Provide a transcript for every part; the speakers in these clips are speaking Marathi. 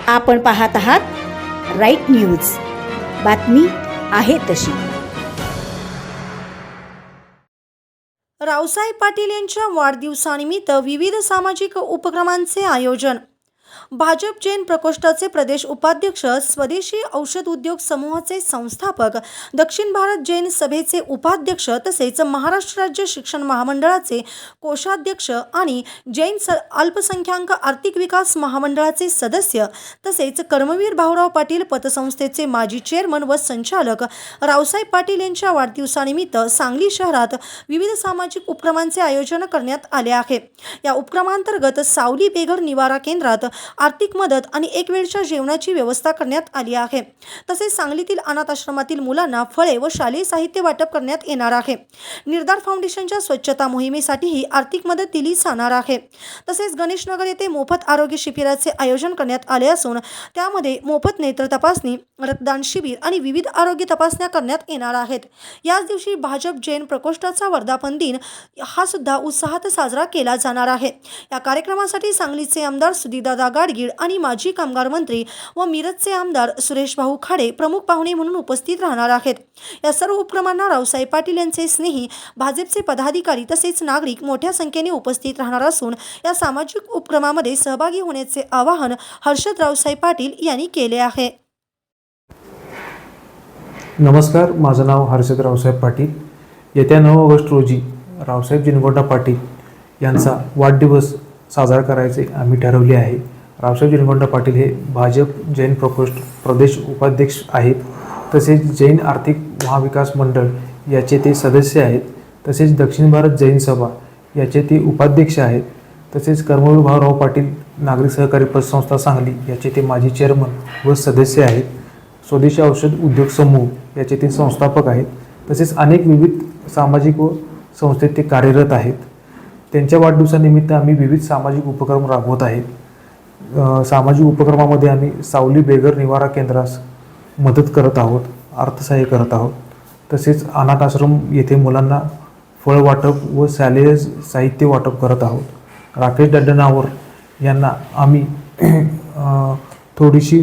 आपण पाहत आहात राईट न्यूज, बातमी आहे तशी। रावसाहेब पाटील यांच्या वाढदिवसानिमित्त विविध सामाजिक उपक्रमांचे आयोजन। भाजप जैन प्रकोष्ठाचे प्रदेश उपाध्यक्ष, स्वदेशी औषध उद्योग समूहाचे संस्थापक, दक्षिण भारत जैन सभेचे उपाध्यक्ष तसेच महाराष्ट्र राज्य शिक्षण महामंडळाचे कोषाध्यक्ष आणि जैन अल्पसंख्याक आर्थिक विकास महामंडळाचे सदस्य तसेच कर्मवीर भाऊराव पाटील पतसंस्थेचे माजी चेअरमन व संचालक रावसाहेब पाटील यांच्या वाढदिवसानिमित्त सांगली शहरात विविध सामाजिक उपक्रमांचे आयोजन करण्यात आले आहे। या उपक्रमांतर्गत सावली बेघर निवारा केंद्रात आर्थिक मदत आणि एक वेळच्या जेवणाची व्यवस्था करण्यात आली आहे। तसेच सांगलीतील अनाथ आश्रमातील मुलांना फळे व शालेय साहित्य वाटप करण्यात येणार आहे। निर्धार फाउंडेशनच्या स्वच्छता मोहिमेसाठीही आर्थिक मदत दिली जाणार आहे। तसेच गणेशनगर येथे मोफत आरोग्य शिबिराचे आयोजन करण्यात आले असून त्यामध्ये मोफत नेत्र तपासणी, रक्तदान शिबिर आणि विविध आरोग्य तपासण्या करण्यात येणार आहेत। याच दिवशी भाजप जैन प्रकोष्ठाचा वर्धापन दिन हा सुद्धा उत्साहात साजरा केला जाणार आहे। या कार्यक्रमासाठी सांगलीचे आमदार सुधीरदादा गाडगीळ आणि माजी कामगार मंत्री व मिरजचे आमदार सुरेश भाऊ खाडे प्रमुख पाहुणे म्हणून उपस्थित राहणार आहेत। या सर्व उपक्रमांना रावसाहेब पाटील यांचे स्नेही, भाजपचे पदाधिकारी तसेच नागरिक मोठ्या संख्येने उपस्थित राहणार असून या सामाजिक उपक्रमामध्ये सहभागी होण्याचे आवाहन हर्षद रावसाहेब पाटील यांनी केले आहे। नमस्कार, माझं नाव हर्षद रावसाहेब पाटील। येत्या 9 ऑगस्ट रोजी रावसाहेब जिनगोंडा पाटील यांचा वाढदिवस साजरा करायचे आम्ही ठरवले आहे। रावसाहेब जिनगोंडा पाटील हे भाजप जैन प्रकोष्ठ प्रदेश उपाध्यक्ष आहेत। तसेच जैन आर्थिक महाविकास मंडळ याचे ते सदस्य आहेत। तसेच दक्षिण भारत जैन सभा याचे ते उपाध्यक्ष आहेत। तसेच कर्मवीर भाऊराव पाटील नागरिक सहकारी पतसंस्था सांगली याचे ते माजी चेअरमन व सदस्य आहेत। स्वदेशी औषध उद्योग समूह याचे ते संस्थापक आहेत। तसेच अनेक विविध सामाजिक व संस्थेत ते कार्यरत आहेत। त्यांच्या वाढदिवसानिमित्त आम्ही विविध सामाजिक उपक्रम राबवत आहेत। सामाजिक उपक्रमामध्ये आम्ही सावली बेघर निवारा केंद्रास मदत करत आहोत, अर्थसहाय्य करत आहोत। तसेच अनाथ आश्रम येथे मुलांना फळ वाटप व शालेय साहित्य वाटप करत आहोत। राकेश दड्डनावर यांना आम्ही थोडीशी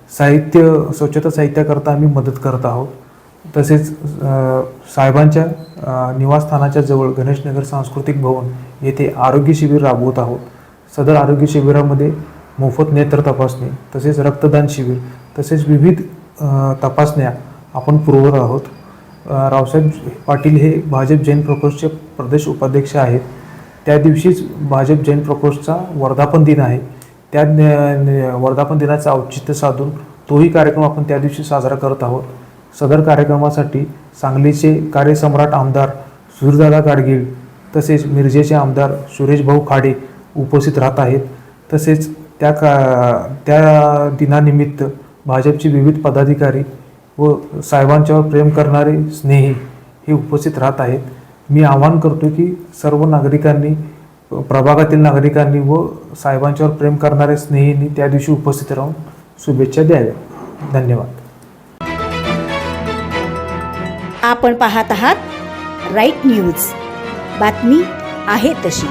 स्वच्छता साहित्याकरता आम्ही मदत करत आहोत। तसेच साहेबांच्या निवासस्थानाच्या जवळ गणेशनगर सांस्कृतिक भवन येथे आरोग्य शिबिर राबवत आहोत। सदर आरोग्य शिबिरामध्ये मोफत नेत्र तपासणी तसेच रक्तदान शिबिर तसेच विविध तपासण्या आपण पुरवत आहोत। रावसाहेब पाटील हे भाजप जैन प्रकोष्ठचे प्रदेश उपाध्यक्ष आहेत। त्या दिवशीच भाजप जैन प्रकोष्ठचा वर्धापन दिन आहे। त्या वर्धापन दिनाचं औचित्य साधून तोही कार्यक्रम आपण त्या दिवशी साजरा करत आहोत। सदर कार्यक्रमासाठी सांगलीचे कार्यसम्राट आमदार सुधीरदादा गाडगीळ तसेच मिरजेचे आमदार सुरेश भाऊ खाडे उपस्थित राहत आहेत। तसेच त्या दिनानिमित्त भाजपचे विविध पदाधिकारी व साहेबांच्यावर प्रेम करणारे स्नेही हे उपस्थित राहत आहेत। मी आवाहन करतो की सर्व नागरिकांनी, प्रभागातील नागरिकांनी व साहेबांच्यावर प्रेम करणारे स्नेहींनी त्या दिवशी उपस्थित राहून शुभेच्छा द्याव्या। धन्यवाद। आपण पाहत आहात राईट न्यूज, बातमी आहे तशी।